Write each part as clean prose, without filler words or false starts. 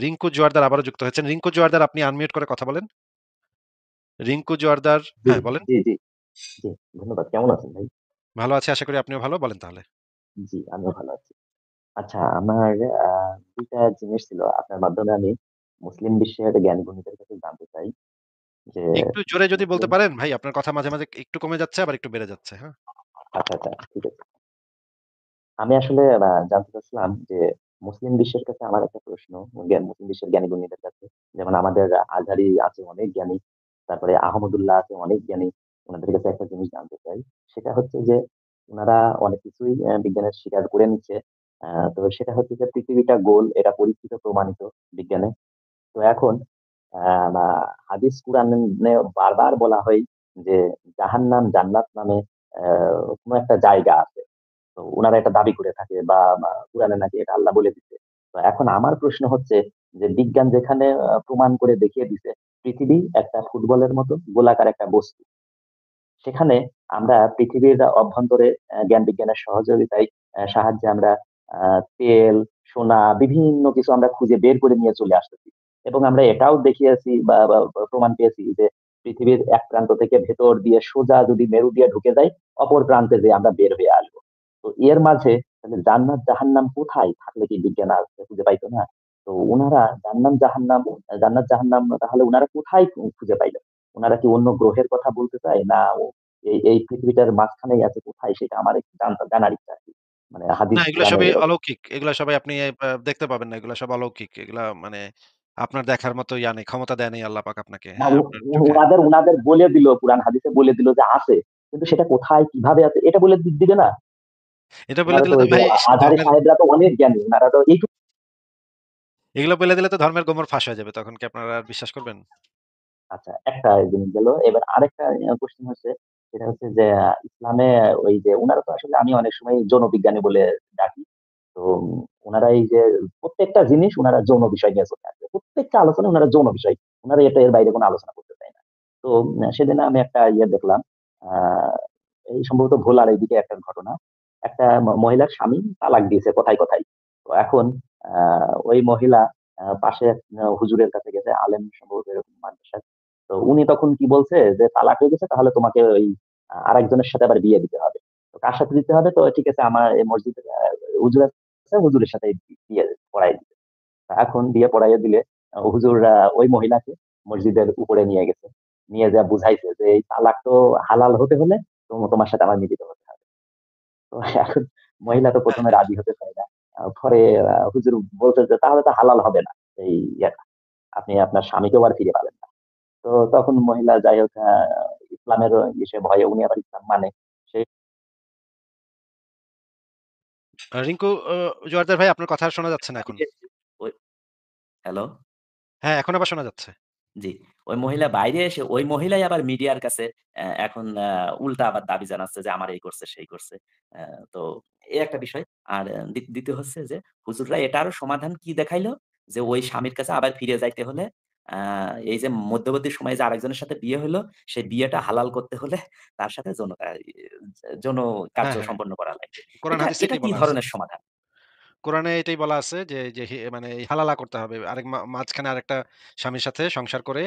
রিংকু জোয়ারদার আবারও যুক্ত হয়েছেন। রিংকু জোয়ারদার, আপনি আনমিউট করে কথা বলেন। রিংকু জোয়ারদার, জি, হ্যাঁ বলেন। জি, জি, জি। ধন্যবাদ। কেমন আছেন ভাই? ভালো আছি, আশা করি আপনিও ভালো। বলেন তাহলে। জি, আমিও ভালো আছি। আচ্ছা, আমার ২ টা জিনিস ছিল। আপনার মাধ্যমে আমি মুসলিম বিশ্বের জ্ঞানী-গুণীদের কাছে জানতে চাই যে একটু জোরে যদি বলতে মুসলিম পারেন ভাই, আপনার কথা মাঝে, মাঝে একটু কমে যাচ্ছে আবার একটু বেড়ে যাচ্ছে, হ্যাঁ? আচ্ছা, আচ্ছা, ঠিক আছে। আমি আসলে জানতে চাচ্ছিলাম যে মুসলিম বিশ্বের কাছে আমার একটা প্রশ্ন, মুসলিম বিশ্বের জ্ঞানী-গুণীদের কাছে। যেমন আমাদের আজহারি আছে অনেক জ্ঞানী, তারপরে আহমদুল্লাহ আছে অনেক জ্ঞানী। উনাদের কাছে একটা জিনিস জানতে চাই। সেটা হচ্ছে যে উনারা অনেক কিছুই বিজ্ঞানের স্বীকার করে নিচ্ছে। তো সেটা হচ্ছে যে পৃথিবীটা গোল, এটা পরীক্ষিত প্রমাণিত বিজ্ঞানে। তো এখন বা হাদিস কুরআনে বারবার বলা হয় যে জাহান্নাম জান্নাত নামে কোন একটা জায়গা আছে। তো উনারা এটা দাবি করে থাকে বা কুরআনে নাকি এটা আল্লাহ বলে দিচ্ছে। তো এখন আমার প্রশ্ন হচ্ছে যে বিজ্ঞান যেখানে প্রমাণ করে দেখিয়ে দিছে পৃথিবী একটা ফুটবলের মতো গোলাকার একটা বস্তু। সেখানে আমরা পৃথিবীর অভ্যন্তরে জ্ঞান বিজ্ঞানের সহযোগিতায় সাহায্যে আমরা তেল, সোনা বিভিন্ন কিছু আমরা খুঁজে বের করে নিয়ে চলে আসতেছি। এবং আমরা এটাও দেখিয়েছি বা প্রমাণ পেয়েছি যে পৃথিবীর এক প্রান্ত থেকে ভেতর দিয়ে সোজা যদি মেরু দিয়ে ঢুকে যাই, অপর প্রান্তে যেয়ে আমরা বের হয়ে আসবো। তো এর মাঝে তাহলে জান্নাত জাহান্নাম কোথায় থাকলে কি বিজ্ঞান আর খুঁজে পাইতো না? তো উনারা জান্নাত জাহান্নাম তাহলে উনারা কোথায় খুঁজে পাইলেন? উনারা কি অন্য গ্রহের কথা বলতে চায় না এই পৃথিবীটার মাঝখানেই আছে কোথায় সেটা আমার একটু জানার ইচ্ছা আরকি। মানে না, হাদিস এগুলা কোরআনে সবই এরকম। অলৌকিক। এগুলা সবাই আপনি দেখতে পাবেন না। এগুলা সব অলৌকিক। এগুলা মানে আপনার দেখার মতো ইয়া নেই, ক্ষমতা দেয় নাই আল্লাহ পাক আপনাকে। না, হ্যাঁ, আপনার চোখে। উনাদের বলে দিল, কোরআন হাদিসে বলে দিল যে আছে। কিন্তু সেটা কোথায় কিভাবে আছে এটা বলে দিবে না। এটা বলে উনারা তো দিলে তো ওই যে ভাই আজহারি ধর্মের, সাহেবরা তো অনেক জ্ঞানী। উনারা তো এইটুকু। এগুলো বলে দিলে তো ধর্মের গোমর ফাঁস হয়ে যাবে। তখন কি আপনারা আর বিশ্বাস করবেন? আচ্ছা, একটা জিনিস গেল। এবার আরেকটা কোশ্চেন হচ্ছে, সেটা হচ্ছে যে ইসলামে ওই যে উনারা তো আসলে আমি অনেক সময় যৌন বিজ্ঞানী বলে ডাকি। তো উনারা এই যে প্রত্যেকটা জিনিস উনারা যৌন বিষয় নিয়ে চলে আসবে। প্রত্যেকটা আলোচনা উনারা যৌন বিষয়। উনারা এর বাইরে কোনো আলোচনা করতে চায় না। তো সেদিন আমি একটা ইয়ে দেখলাম। আহ এই সম্ভবত ভোলার এইদিকে একটা ঘটনা। একটা মহিলার স্বামী তালাক দিয়েছে কথায় কথায়। তো এখন ওই মহিলা পাশে এক হুজুরের কাছে গেছে, আলেম সম্ভবত এরকম মাদ্রাসায়। তো উনি তখন কি বলছে যে তালাক হয়ে গেছে, তাহলে তোমাকে ওই আরেকজনের সাথে আবার বিয়ে দিতে হবে। তো কার সাথে দিতে হবে? তো ঠিক আছে, আমার এই মসজিদে হুজুর আছে, হুজুরের সাথে বিয়ে পড়াই দিবে। এখন বিয়ে পড়াইয়া দিলে হুজুর ওই মহিলাকে মসজিদের উপরে নিয়ে গেছে, নিয়ে যা বুঝাইছে যে এই তালাক তো হালাল হতে হলে তোমার সাথে আমার মিলিত হতে হবে। তো এখন মহিলা তো হ্যাঁ, প্রথমে হ্যাঁ। রাজি হতে চায় না। পরে হুজুর বলছে যে তাহলে তো হালাল হবে না এই ইয়েটা, আপনি আপনার স্বামীকেও আর ফিরে পাবেন না। তো তখন মহিলা যাই হোক ইসলামের ইসে ভয়ে উনি আবার ইসলাম মানে সে। রিংকু জোয়ারদার ভাই, আপনার কথা আর শোনা যাচ্ছে না এখন। ওই হ্যালো? হ্যাঁ, এখন আবার শোনা যাচ্ছে। জি। ওই মহিলা বাইরে এসে ওই মহিলাই আবার মিডিয়ার কাছে এখন উল্টা আবার দাবি জানাচ্ছে যে আমার এই করছে, সেই করছে। আ তো এই একটা বিষয়। আর দ্বিতীয় হচ্ছে যে হুজুররা এটারও সমাধান কি দেখাইলো? যে ওই স্বামীর কাছে আবার ফিরে যাইতে হলে আ এই যে মধ্যবর্তী সময়ে যে আরেকজনের সাথে বিয়ে হইলো, সেই বিয়েটা হালাল করতে হলে তার সাথে যৌন কার্য হ্যাঁ, হ্যাঁ। সম্পন্ন করা লাগবে। কোরআন এটা হাদিসে এটা এটাই কি বলা আছে। ধরনের সমাধান? কোরআনে এটাই বলা আছে যে, মানে এই হালালা করতে হবে। আরেক মাঝখানে আরেকটা স্বামীর সাথে সংসার করে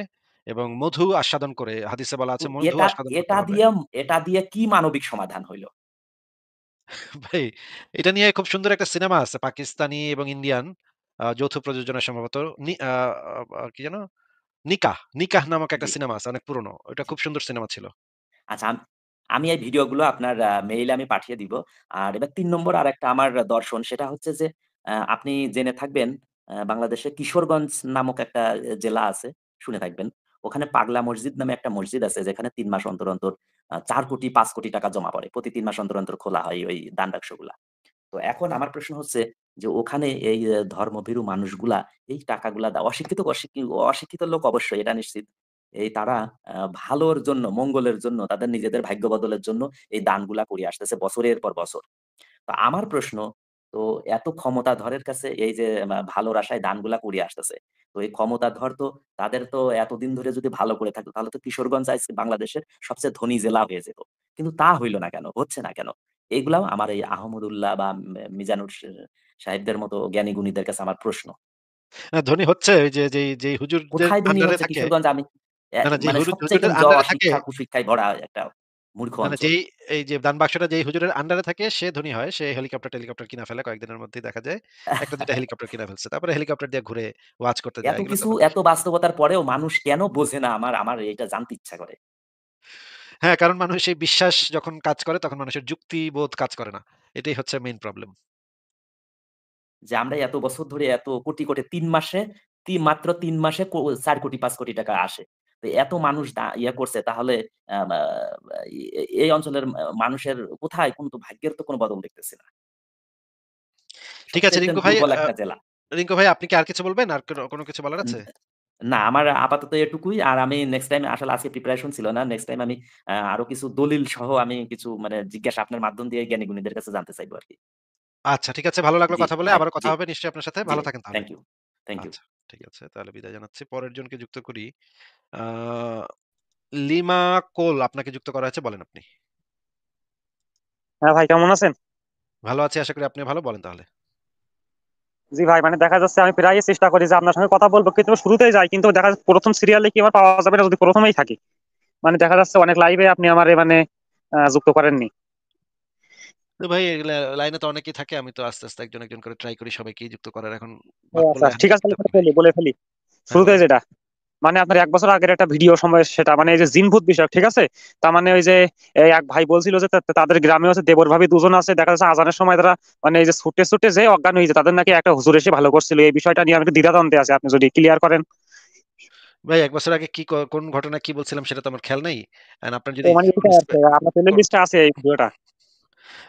এবং মধু আস্বাদন করে। হাদিসে বলা তো আছে মধু এটা আস্বাদন করতে এটা হবে। দিয়ে এটা দিয়ে কি মানবিক সমাধান হইল? ভাই, এটা নিয়ে খুব সুন্দর একটা সিনেমা আছে পাকিস্তানি এবং ইন্ডিয়ান যৌথ প্রযোজনায় সম্ভবত। নি আ আ কি যেন? নিকাহ, নিকাহ নামক একটা জি। সিনেমা আছে, অনেক পুরনো। ওইটা খুব সুন্দর সিনেমা ছিল। আচ্ছা, আমি এই ভিডিওগুলো আপনার মেইলে আমি পাঠিয়ে দিব। আর এবার ৩ নম্বর আরেকটা আমার দর্শন সেটা হচ্ছে যে আপনি জেনে থাকবেন বাংলাদেশে কিশোরগঞ্জ নামক একটা জেলা আছে, শুনে থাকবেন। ওখানে পাগলা মসজিদ নামে একটা মসজিদ আছে যেখানে ৩ মাস অন্তর, অন্তর ৪ কোটি ৫ কোটি টাকা জমা পড়ে। প্রতি ৩ মাস অন্তর, অন্তর খোলা হয় ওই দান বাক্সগুলা। তো এখন আমার প্রশ্ন হচ্ছে যে ওখানে এই ধর্মভীরু মানুষগুলা এই টাকাগুলা অশিক্ষিত লোক অবশ্যই এটা নিশ্চিত। এই তারা ভালোর জন্য, মঙ্গলের জন্য, তাদের নিজেদের ভাগ্য বদলের জন্য এই দানগুলা করিয়ে আসতেছে বছরের পর বছর। তো আমার প্রশ্ন, তো এত ক্ষমতাধরের কাছে এই যে ভালোর আশায় দানগুলা করিয়ে আসতেছে। তো এই ক্ষমতাধর তো তাদের তো এতদিন ধরে যদি ভালো করে থাকতো তাহলে তো কিশোরগঞ্জ আজকে বাংলাদেশের সবচেয়ে ধনী জেলা হয়ে যেত। কিন্তু তা হইল না কেন? হচ্ছে না কেন? এগুলাও আমার এই আহমদুল্লাহ বা মিজানুর সাহেবদের মতো জ্ঞানী গুণীদের কাছে আমার প্রশ্ন। ধনী হচ্ছে ওই যে যেই হুজুরদের কোথায় ধনী আন্ডারে হচ্ছে থাকে। কিশোরগঞ্জ? আমি না, না, যেই মানে সবচেয়ে হুজুরের একদম আন্ডারে থাকে, অশিক্ষা কুশিক্ষায় ভরা একটা মূর্খ না, না, অঞ্চল। এই যে দান বাক্সটা যেই হুজুরের আন্ডারে থাকে সে ধনী হয়। সে হেলিকপ্টার-টেলিকপ্টার কিনা ফেলে কয়েকদিনের মধ্যেই দেখা যায়। ১ টা ২ টা হেলিকপ্টার কিনা ফেলছে। তারপরে হেলিকপ্টার দিয়ে ঘুরে ওয়াজ করতে যায়। এত এগুলো তো কিছু, মানুষ। এত বাস্তবতার পরেও মানুষ কেন বোঝে না? আমার আমার এটা জানতে ইচ্ছা করে। হ্যাঁ, কারণ মানুষ এই বিশ্বাস যখন কাজ করে তখন মানুষের যুক্তিবোধ কাজ করে না। এটাই হচ্ছে মেইন প্রবলেম। যে আমরা এত বছর ধরে এত কোটি, কোটি ৩ মাসে মাত্র ৩ মাসে ৪ কোটি ৫ কোটি টাকা আসে। তো এত মানুষ ইয়ে করছে তাহলে আ বা এই অঞ্চলের মানুষের কোথায় কোন তো ভাগ্যের তো কোন বদল দেখতেছি না। ঠিক আছে সবচেয়ে একদম রিংকু ভাই, দুর্বল একটা জেলা। আপনি কি আর কিছু বলবেন? আর কোন কিছু বলার আন আছে? না আমার আপাতত এটুকুই। আর আমি নেক্সট টাইম আসলে আজকে প্রিপারেশন ছিল না। নেক্সট টাইম আমি আরো কিছু দলিল সহ আমি কিছু মানে জিজ্ঞাসা আপনার মাধ্যম দিয়ে জ্ঞানী-গুণীদের কাছে জানতে চাইবো আরকি। আচ্ছা, ঠিক আছে। ভালো লাগলো জি কথা বলে। ভাই, আবারও কথা জি, হবে নিশ্চয়ই আপনার সাথে। জি ভালো ভাই। থাকেন তাহলে। Thank you, thank you. আচ্ছা, ঠিক আছে। তাহলে বিদায় জানাচ্ছি। পরের জনকে যুক্ত করি। আ লিমা কোল আপনাকে যুক্ত করা হয়েছে। বলেন আপনি। হ্যাঁ ভাই, কেমন আছেন? ভালো আছি, আশা করি আপনিও ভালো। বলেন তাহলে। জি ভাই, মানে দেখা যাচ্ছে আমি প্রায়ই চেষ্টা করি যে আপনার সঙ্গে কথা বলবো, কিন্তু শুরুতেই যাই, কিন্তু দেখা যাচ্ছে প্রথম সিরিয়ালে কি আমার পাওয়া যাবে না যদি প্রথমেই থাকি। মানে দেখা যাচ্ছে অনেক লাইভে আপনি আমারে মানে যুক্ত করেননি। তো ভাই লাইনে তো অনেকেই থাকে। আমি তো আস্তে, আস্তে একজন, একজন করে ট্রাই করি সবাইকেই যুক্ত করার। এখন ও বাদ পড়লে আচ্ছা, ঠিক আছে, যুক্ত তাহলে করি সেটা ভাই। বলে ফেলি হ্যাঁ, শুরুতে বলেন। যেটা। মানে আপনার 1 বছর আগের একটা ভিডিও সময়, সেটা মানে এই যে জিনভূত বিষয়, ঠিক আছে? তার মানে ওই যে এই এক ভাই বলছিল যে তাদের গ্রামে হচ্ছে দেবর ভাবি দুজন আছে, দেখা যাচ্ছে আজানের সময় তারা মানে এই যে ছুটে ছুটে যে অজ্ঞান হয়ে যায়, তাদের নাকি একটা হুজুর এসে ভালো করছিল। এই বিষয়টা নিয়ে আমি একটু দ্বিধাদ্বন্দ্বে আছি, আপনি যদি ক্লিয়ার করেন। ভাই ১ বছর আগে কোন ঘটনা কি বলছিলাম সেটা তো আমার খেয়াল নাই। আপনার ও যদি মানে কোন এটা আছে আপনার প্লে লিস্টে আছে এই ভিডিওটা?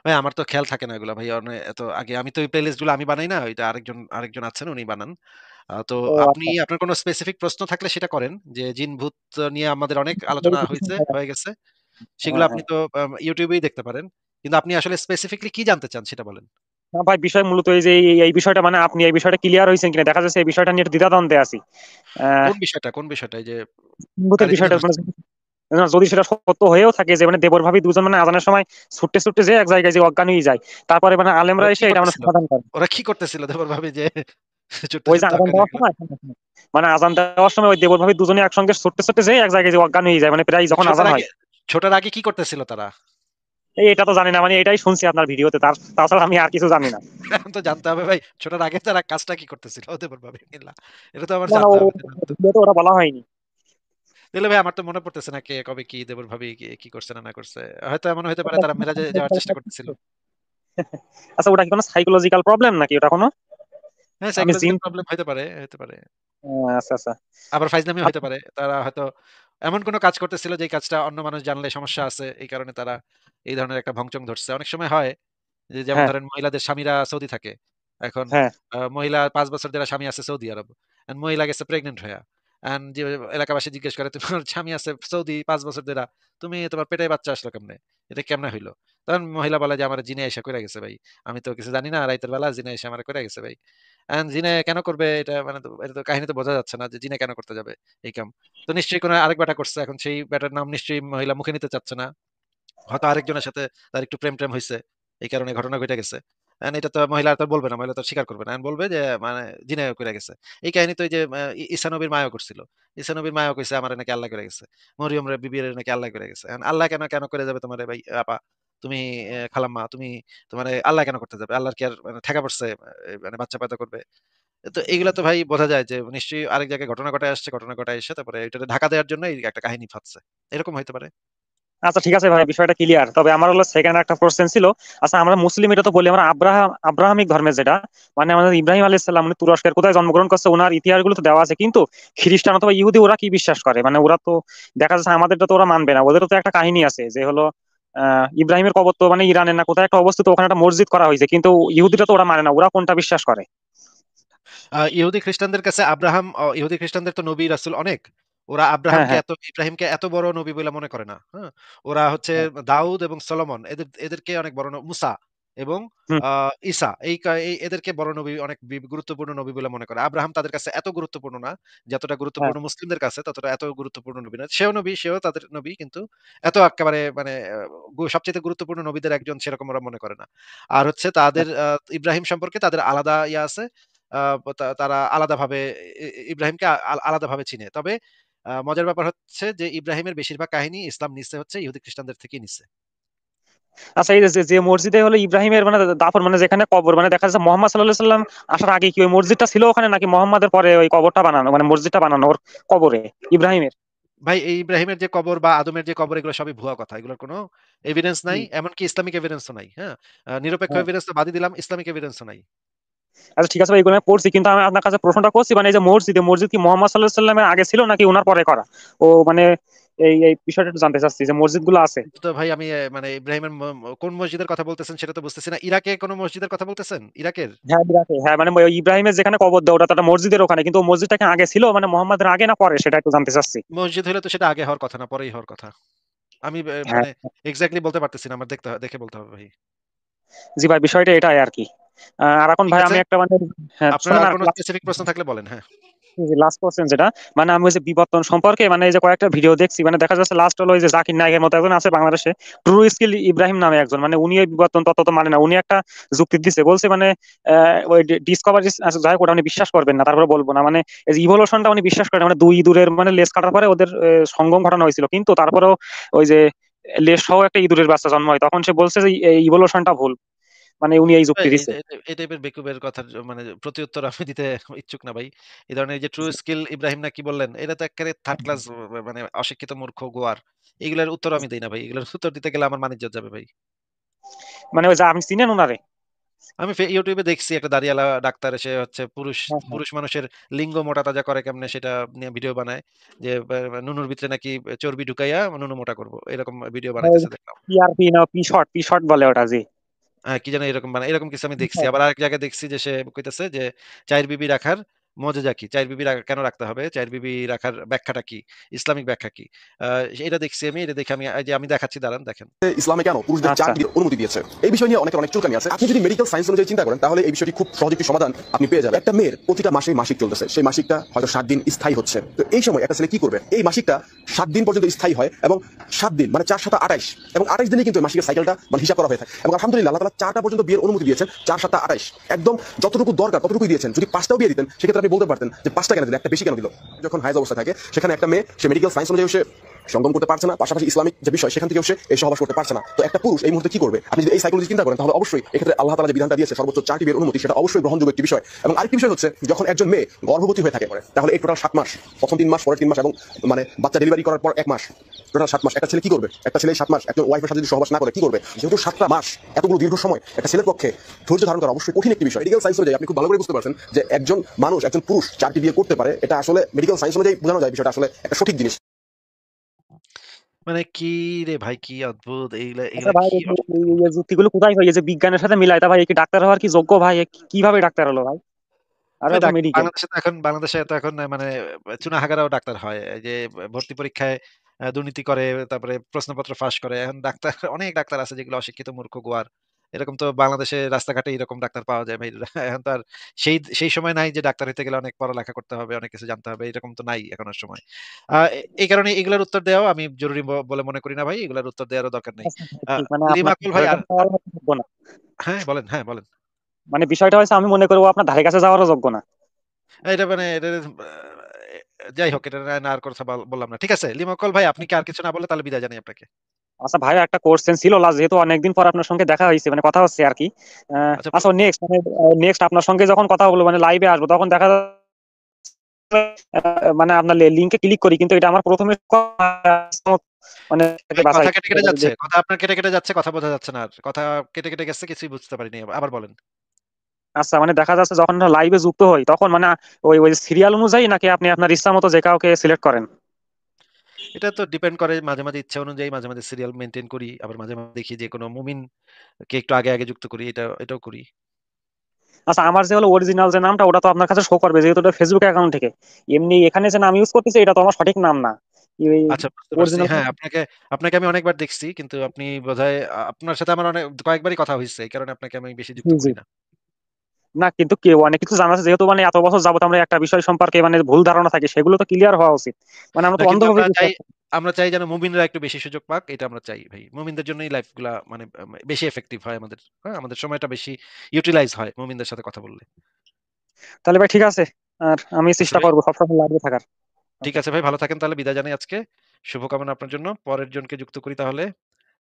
ভাই আমার তো খেয়াল থাকে না এগুলা ভাই। এত আগে আমি তো এই প্লেলিস্ট গুলো আমি বানাই না। এটা আরেকজন আছেন উনি বানান। তো ও আপনি আচ্ছা। আপনার কোন স্পেসিফিক প্রশ্ন থাকলে সেটা করেন। যে জিন ভূত নিয়ে আমাদের অনেক আলোচনা হয়ে গেছে। সেগুলো হ্যাঁ, আপনি হ্যাঁ। তো YouTube এই দেখতে পারেন। কিন্তু আপনি আসলে স্পেসিফিকলি কি জানতে চান সেটা বলেন। না ভাই, বিষয় মূলত এই যে এই বিষয়টা, মানে আপনি এই বিষয়টা ক্লিয়ার হয়েছেন কিনা, দেখা যাচ্ছে এই বিষয়টা নিয়ে একটু দ্বিধাদ্বন্দ্বে আছি। আহ কোন বিষয়টা? এই যে ভূতের কারে জিনে বিষয়টা মানে ধরছে? না, যদি সেটা সত্য হয়েও থাকে যে মানে দেবর ভাবি দুজন মানে আজানের সময় ছুটতে ছুটতে যে এক জায়গায় যে অজ্ঞান হয়ে যায়, তারপরে মানে আলেমরা ওরা কি এসে এটা মানে করতেছিল? সমাধান করে। ওরা কি করতেছিল? দেবর ভাবি যে ছুটতে, ওই যে ছুটতে আজান অজ্ঞান দেওয়ার হয়ে গেল। সময়, মানে আজান দেওয়ার সময় ওই দেবর ভাবি দুজনে একসঙ্গে ছুটতে ছুটতে যে এক জায়গায় যে অজ্ঞান হয়ে যায়, মানে প্রায় যখন ছোটার আজান হয়। আগে ছোটার আগে কি করতেছিল তারা? এটা তো জানি না, মানে এটাই শুনছি আপনার ভিডিওতে, তাছাড়া আমি আর কিছু জানি না। এখন তো জানতে হবে ভাই। ছোটার আগে তারা কাজটা কি করতেছিল? দেবর ভাবি মিল্লা। এটা তো আমার না না, জানতে হবে। তাই না? ভিডিওতে ওটা বলা হয়নি। তাহলে ভাই আমার তো মনে পড়তেছে না কে কবে কি দেবর ভাবি কি করছে না করছে। হয়তো এমন হইতে পারে তারা মেরাজে যাওয়ার চেষ্টা করতেছিল। আচ্ছা, ওটা কি কোনো সাইকোলজিক্যাল প্রবলেম নাকি ওটা কোনো? হ্যাঁ, আমি জিন। সাইকোলজিক্যাল প্রবলেম হইতে পারে। আচ্ছা আচ্ছা। আবার ফাইজলামিও হইতে পারে। তারা হয়তো এমন কোন কাজ করতেছিল যে কাজটা অন্য মানুষ জানলে সমস্যা আছে। এই কারণে তারা এই ধরনের একটা ভংচং ধরছে। অনেক সময় হয় যে যেমন হ্যাঁ ধরেন মহিলাদের স্বামীরা সৌদি থাকে। এখন হ্যাঁ। মহিলা ৫ বছর ধরে স্বামী আছে সৌদি আরব। মহিলা গেছে প্রেগন্যান্ট হইয়া। যে এলাকাবাসী জিজ্ঞেস করে তোমার স্বামী আছে সৌদি ৫ বছর ধইরা। তুমি তোমার পেটে বাচ্চা আসলো কেমনে? এটা কেমনে হইলো? তখন মহিলা বলে যে আমার জিনে আইসা কইরা গেছে ভাই। আমি তো কিছু জানি না। রাইতের বেলা জিনে আইসা আমারে কইরা গেছে ভাই। জিনে কেন করবে এটা মানে তো এটা তো কাহিনীতে বোঝা যাচ্ছে না যে জিনে কেন করতে যাবে এই কাম। তো নিশ্চয়ই কোন আরেক বেটা করছে। এখন সেই বেটার নাম নিশ্চয়ই মহিলা মুখে নিতে চাচ্ছে না। হয়তো আরেকজনের সাথে তার একটু প্রেম হইছে। এই কারণে ঘটনা ঘইটে গেছে। এটা তো মহিলা আর তো বলবে না। মহিলা তো স্বীকার করবে না। বলবে যে মানে জিনে কইরা গেছে। এই কাহিনী তো এই যে ঈসা নবীর মায়ও করছিল। ঈসা নবীর মায়ও কইছে আমারে নাকি আল্লাহ কইরা গেছে। মরিয়ম রে বিবির নাকি আল্লাহ কইরা গেছে। এখন আল্লাহ কেন করে যাবে তোমারে ভাই আপা? তুমি খালাম্মা তুমি তোমারে আল্লাহ কেন করতে যাবে? আল্লাহর কি আর মানে ঠেকা পড়ছে মানে বাচ্চা পয়দা করবে? তো এগুলা তো ভাই বোঝা যায় যে নিশ্চয়ই আরেক জায়গায় ঘটনা ঘটায় আসছে। ঘটনা ঘটায় এসে তারপরে এটাকে ঢাকা দেওয়ার জন্য এই একটা কাহিনী ফাঁদছে। এরকম হইতে পারে। আচ্ছা ঠিক আছে ভাই, বিষয়টা ক্লিয়ার। তবে আমার হলো সেকেন্ড একটা কোশ্চেন ছিল। আচ্ছা, আমরা মুসলিম এটা তো বলি, আমরা আব্রাহামিক ধর্মের যেটা, মানে আমাদের ইব্রাহিম আলাইহিস সালাম উনি তুরস্কের কোথায় জন্মগ্রহণ করছে, ওনার ইতিহাসগুলো তো দেওয়া আছে, কিন্তু খ্রিস্টান অথবা ইহুদি ওরা কি বিশ্বাস করে? মানে ওরা তো দেখা যাচ্ছে আমাদেরটা তো ওরা মানবে না, ওদেরও তো একটা কাহিনী আছে যে হলো ইব্রাহিমের কবর তো মানে ইরানের না কোথায় একটা অবস্থিত, ওখানে একটা মসজিদ করা হয়েছে, কিন্তু ইহুদিটা তো ওরা মানে না, ওরা কোনটা বিশ্বাস করে? ইহুদি খ্রিস্টানদের কাছে ইহুদি খ্রিস্টানদের তো নবী রাসূল অনেক। ওরা হ্যাঁ হ্যাঁ ইব্রাহিমকে এত বড় নবী বলে মনে করে না। হ্যাঁ? ওরা হচ্ছে হ্যাঁ। দাউদ এবং সলোমন এদেরকে অনেক বড় মুসা এবং হুম। ঈসা এই এদেরকে বড় নবী অনেক গুরুত্বপূর্ণ নবী বলে মনে করে। আব্রাহাম তাদের কাছে এত গুরুত্বপূর্ণ না। যতটা হ্যাঁ গুরুত্বপূর্ণ মুসলিমদের কাছে ততটা এত গুরুত্বপূর্ণ নবী না। সেও তাদের নবী কিন্তু এত একেবারে মানে সবচাইতে গুরুত্বপূর্ণ নবীদের একজন সেরকম ওরা মনে করে না। আর হচ্ছে তাদের ইব্রাহিম সম্পর্কে তাদের আলাদা ইয়া আছে। তারা আলাদাভাবে ইব্রাহিমকে আলাদাভাবে চিনে। তবে মজার ব্যাপার হচ্ছে যে ইব্রাহিমের বেশিরভাগ কাহিনী ইসলাম নিচ্ছে হচ্ছে ইহুদি খ্রিস্টানদের থেকেই নিচ্ছে। আচ্ছা, এই যে যে মসজিদে হলো ইব্রাহিমের মানে দাফন, মানে যেখানে কবর, মানে দেখা যাচ্ছে মোহাম্মদ সাল্লাল্লাহু আলাইহি সাল্লাম আসার আগে কি ওই মসজিদটা ছিল ওখানে, নাকি মোহাম্মদের পরে ওই কবরটা বানানো, মানে মসজিদটা বানানো ওর কবরে ইব্রাহিমের? ভাই এই ইব্রাহিমের যে কবর বা আদমের যে কবর এগুলো সবই ভুয়া কথা, এগুলোর কোনো এভিডেন্স নাই, হুম, এমনকি ইসলামিক এভিডেন্সও নাই। হ্যাঁ, নিরপেক্ষ হ্যাঁ। এভিডেন্স তো বাদই দিলাম, ইসলামিক এভিডেন্সও নাই। আচ্ছা ঠিক আছে ভাই, এগুলো আমি পড়ছি, কিন্তু আমি আপনার কাছে প্রশ্নটা করছি মানে এই যে মসজিদ কি মোহাম্মদ সাল্লাল্লাহু আলাইহি সাল্লামের আগে ছিল নাকি ওনার পরে করা? ও মানে এই বিষয়টা একটু জানতে চাচ্ছি, যে মসজিদ গুলো আছে। তো ভাই আমি মানে ইব্রাহিমের কোন মসজিদের কথা বলতেছেন সেটা তো বুঝতেছি না। ইরাকে কোন মসজিদের কথা বলতেছেন? ইরাকের হ্যাঁ ইরাকে, হ্যাঁ মানে ওই ইব্রাহিমের যেখানে কবর দেওয়া ওটা তো একটা মসজিদের ওখানে, কিন্তু ওই মসজিদটা কি আগে ছিল মানে মোহাম্মদের আগে না পরে, সেটা একটু জানতে চাচ্ছি। মসজিদ হলে তো সেটা আগে হওয়ার কথা না, পরেই হওয়ার কথা। আমি হ্যাঁ। মানে এক্স্যাক্টলি বলতে পারতেছি না, আমার দেখে বলতে হবে ভাই। জি ভাই, বিষয়টা এটাই আর কি। আর এখন ঠিক ভাই আছে, আমি একটা মানে, হ্যাঁ আপনার শুনেন আর আর কোনো স্পেসিফিক প্রশ্ন থাকলে বলেন। হ্যাঁ, লাস্ট কোশ্চেন যেটা, মানে আমি ওই যে বিবর্তন সম্পর্কে মানে এই যে কয়েকটা ভিডিও দেখছি, মানে দেখা যাচ্ছে লাস্ট হলো ওই যে জাকির নায়কের মতো একজন আছে বাংলাদেশে, ট্রু স্কিল ইব্রাহিম নামে একজন, মানে উনি ওই বিবর্তন তত্ত্ব তো মানে না, উনি একটা যুক্তি দিচ্ছে, বলছে মানে ওই ডিসকভারি, যাই হোক ওটা উনি বিশ্বাস করবেন না, তারপরে বলবো না, মানে এই যে ইভলিউশনটা উনি বিশ্বাস করেন, মানে দুই ইঁদুরের মানে লেজ কাটার পরে ওদের সঙ্গম ঘটানো হয়েছিল, কিন্তু তারপরেও ওই যে লেজ সহ একটা ইঁদুরের বাচ্চা জন্ম হয়, তখন সে বলছে যে ইভলিউশনটা ভুল, মানে উনি এই যুক্তি এই দিচ্ছে। এই টাইপের বেকুবের কথার মানে প্রতি উত্তর আমি দিতে ইচ্ছুক না ভাই। এই ধরনের এই যে ট্রু স্কিল ইব্রাহিম না কি বললেন, এটা তো একেবারে থার্ড ক্লাস, মানে অশিক্ষিত মূর্খ গোয়ার। এগুলোর উত্তর আমি দেই না ভাই, এগুলোর উত্তর দিতে গেলে আমার মানিজ্য যাবে ভাই। মানে ওই যে আপনি চিনেন ওনারে? আমি ইউটিউবে দেখছি একটা দাড়িওয়ালা ডাক্তার এসে হচ্ছে পুরুষ হ্যাঁ, হ্যাঁ। পুরুষ মানুষের লিঙ্গ মোটা তাজা করে কেমনে সেটা নিয়ে ভিডিও বানায়, যে নুনুর ভিতরে নাকি চর্বি ঢুকাইয়া নুনু মোটা করবো, এরকম ভিডিও বানাইতেছে দেখলাম। পিআরপি না পি শর্ট বলে ওটা, জি। কি যেন এরকম মানে এরকম কিছু আমি দেখছি। আবার আরেক জায়গায় দেখছি যে সে কইতেছে যে চায়ের বিবি রাখার মজেজা কি, চায়ের বিবি কেন রাখতে হবে, চায়ের বিবি রাখার ব্যাখ্যাটা কি, ইসলামিক ব্যাখ্যা কি। এটা দেখছি আমি, এটা দেখে আমি এই যে আমি দেখাচ্ছি, দাঁড়ান দেখেন। ইসলামে কেন পুরুষদের আচ্ছা। চাকরির অনুমতি দিয়েছে এই বিষয় নিয়ে অনেক চুলকানি আছে। আপনি যদি মেডিকেল সায়েন্স অনুযায়ী চিন্তা করেন তাহলে এই বিষয়টি খুব সহজ একটি সমাধান আপনি পেয়ে যাবেন। একটা মেয়ের প্রতিটা মাসে মাসিক চলতেছে, সেই মাসিকটা হয়তো 7 দিন স্থায়ী হচ্ছে। তো এই সময় একটা ছেলে কি করবে, এই মাসিকটা 7 দিন পর্যন্ত স্থায়ী হয় এবং 7 দিন মানে 4 7 28 এবং 28 দিনে কিন্তু মাসিকের সাইকেলটা মানে হিসাব করা হয়ে থাকে। এবং আলহামদুলিল্লাহ আল্লাহ তাআলা 4টা পর্যন্ত বিয়ের অনুমতি দিয়েছেন, 4 7 28 একদম যতটুকু দরকার ততটুকুই দিয়েছেন। যদি 5টাও বিয়ে দিতেন সেক্ষেত্রে আপনি বলতে পারতেন যে 5টা কেন দিল, একটা বেশি কেন দিল। যখন হাইজ অবস্থা থাকে সেখানে একটা মেয়ে সে মেডিকেল সায়েন্স অনুযায়ী সে সঙ্গম করতে পারছে না, পাশাপাশি ইসলামিক যে বিষয় সেখান থেকে সে এই সহবাস করতে পারছে না। তো একটা পুরুষ এই মুহূর্তে কি করবে, আপনি যদি এই সাইকোলজি চিন্তা করেন তাহলে অবশ্যই এক্ষেত্রে আল্লাহ তাআলা যে বিধানটা দিয়েছে সর্বোচ্চ 4টি বিয়ের অনুমতি, সেটা অবশ্যই গ্রহণযোগ্য একটি বিষয়। এবং আরেকটি বিষয় হচ্ছে যখন একজন মেয়ে গর্ভবতী হয়ে থাকে তাহলে এই টোটাল 7 মাস, প্রথম 3 মাস পরের 3 মাস এবং মানে বাচ্চা ডেলিভারি করার পর 1 মাস, টোটাল 7 মাস একটা ছেলে কি করবে, একটা ছেলে 7 মাস একজন ওয়াইফের সাথে যদি সহবাস না করে কি করবে। যেহেতু 7টা মাস এতগুলো দীর্ঘ সময় একটা ছেলের পক্ষে ধৈর্য ধারণ করা অবশ্যই কঠিন একটি বিষয়। মেডিকেল সায়েন্স অনুযায়ী আপনি খুব ভালো করে বুঝতে পারছেন যে একজন মানুষ একজন পুরুষ 4টি বিয়ে করতে পারে, এটা আসলে মেডিকেল সায়েন্স অনুযায়ী বোঝানো যায় বিষয়টা আসলে একটা সঠিক জিনিস। মানে কি রে ভাই, কি অদ্ভুত এইগুলা আচ্ছা এগুলা ভাই, কি এই যুক্তিগুলো কোথায় হয়, এই যে বিজ্ঞানের সাথে মিলায়, তা ভাই কি ডাক্তার হওয়ার কি যোগ্য ভাই? কিভাবে ডাক্তার হলো ভাই? আর ভাই তো মেডিকেল। বাংলাদেশে তো এখন মানে চুনাহাগারাও ডাক্তার হয়, এই যে ভর্তি পরীক্ষায় দুর্নীতি করে, তারপরে প্রশ্নপত্র ফাঁস করে। এখন ডাক্তার অনেক ডাক্তার আছে যেগুলো অশিক্ষিত মূর্খ গোয়ার। এরকম তো বাংলাদেশে রাস্তাঘাটে এরকম ডাক্তার পাওয়া যায় ভাই। এখন তো আর সেই সেই সময় নাই যে ডাক্তার হইতে গেলে অনেক পড়ালেখা করতে হবে, অনেক কিছু জানতে হবে, এরকম তো নাই এখন আর সময়। এই কারণে এগুলোর উত্তর দেওয়া আমি জরুরি বলে মনে করি না ভাই, এগুলোর উত্তর দেওয়ারও দরকার নেই। আচ্ছা, ঠিক, মানে আপনার লিমাকুল ভাই ধারে কাছে যাওয়ারও মতো যোগ্য না। হ্যাঁ বলেন, হ্যাঁ বলেন। মানে বিষয়টা হয়েছে আমি মনে করবো আপনার ধারে কাছে যাওয়ারও যোগ্য না। এটা মানে এটা যাই হোক, এটা না আর কথা বললাম না। ঠিক আছে লিমাকল ভাই, আপনি কি আর কিছু না বলে তাহলে বিদায় জানাই আপনাকে। আচ্ছা ভাই, একটা কোশ্চেন ছিল লাস্ট, যেহেতু অনেকদিন পর আপনার সঙ্গে দেখা হয়েছে, মানে কথা হচ্ছে আর কি। আচ্ছা আচ্ছা নেক্সট মানে নেক্সট আপনার সঙ্গে যখন কথা বলবো মানে লাইভে আসবো, তখন দেখা যাচ্ছে মানে আপনার লিঙ্কে ক্লিক করি, কিন্তু এটা আমার প্রথমে মানে ভাই বাছাই। কথা কেটে কেটে যাচ্ছে, কথা আপনার কেটে কেটে যাচ্ছে, কথা বোঝা যাচ্ছে না, আর কথা কেটে কেটে গেছে, কিছুই বুঝতে পারিনি, আবার বলেন। আচ্ছা মানে দেখা যাচ্ছে যখন লাইভে যুক্ত হই তখন মানে ওই ওই সিরিয়াল অনুযায়ী নাকি আপনি আপনার ইচ্ছা মতো যে কাউকে সিলেক্ট করেন? এটা তো ডিপেন্ড করে, মাঝে মাঝে ইচ্ছা অনুযায়ী মাঝে মাঝে সিরিয়াল মেনটেন করি, আবার মাঝে মাঝে দেখি যে কোনো মুমিন কে একটু আগে আগে যুক্ত করি, এটাও করি। আচ্ছা আমার যে হলো অরিজিনাল যে নামটা ওটা তো আপনার কাছে শো করবে, যেহেতু ওটা ফেসবুক অ্যাকাউন্ট থেকে। এমনি এখানে যে নাম ইউজ করতেছে এটা তো আমার সঠিক নাম না। আচ্ছা বুঝতে পারছি। অরিজিনাল। হ্যাঁ, আপনাকে আপনাকে আমি অনেকবার দেখছি, কিন্তু আপনি বোধহয় আপনার সাথে আমার অনেক কয়েকবারই কথা হয়েছে, এই কারণে আপনাকে আমি বেশি জি যুক্ত জি। করি না। না কিন্তু কেউ অনেক কিছু জানা আছে, যেহেতু মানে এত বছর যাবত আমরা একটা বিষয় সম্পর্কে মানে ভুল ধারণা থাকে, সেগুলো তো ক্লিয়ার হওয়া উচিত। মানে আমরা না তো কিন্তু অন্ধভাবে বিশ্বাস করি। আমরা চাই যেন মুমিনরা একটু বেশি সুযোগ পাক, এটা আমরা চাই ভাই। মুমিনদের জন্যই লাইফ গুলা মানে বেশি এফেক্টিভ হয় আমাদের। হ্যাঁ, আমাদের সময়টা বেশি ইউটিলাইজ হয় মুমিনদের সাথে কথা বললে। তাহলে ভাই ঠিক আছে, আর আমি আচ্ছা চেষ্টা ভাই, করবো সবসময় লাইভে থাকার। ঠিক আছে ভাই, ভালো থাকেন, তাহলে বিদায় জানাই আজকে। শুভকামনা আপনার জন্য। পরের জনকে যুক্ত করি তাহলে।